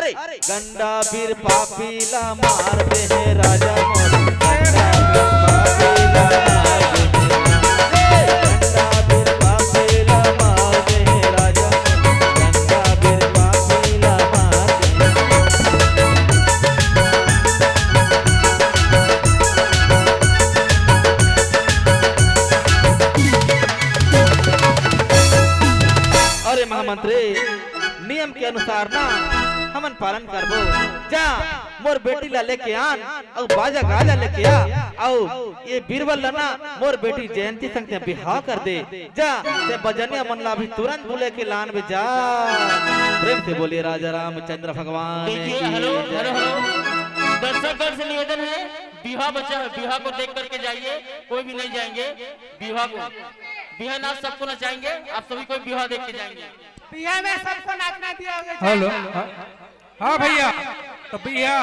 अरे गंडा बीर पापीला मार दे है राजा मोर गंडा बीर पापीला मार दे है गंडा बीर पापीला मार दे है राजा मोर गंडा बीर पापीला मार दे। अरे महामंत्री नियम के अनुसार ना हमन पालन करबो। जा मोर बेटी ला लेके आन और बाजा गाजा लेके आ और ये बीरबल ना मोर बेटी जयंती संग ते बिहाव कर दे। जा ते बजनिया मन ला भी तुरंत बुले के लान में जा। प्रेम से बोलिए राजा रामचंद्र भगवान। हेलो हेलो दर्शकगण से निवेदन है, बिहाव बचा है, बिहाव को देख करके जाइए, कोई भी नहीं जाएंगे। बिहाव को बिहाव नाच सबको नचाएंगे, आप सभी कोई बिहाव देख के जाएंगे। बिहार में सबको नाचना दिया होगा। हेलो हाँ भैया तो भैया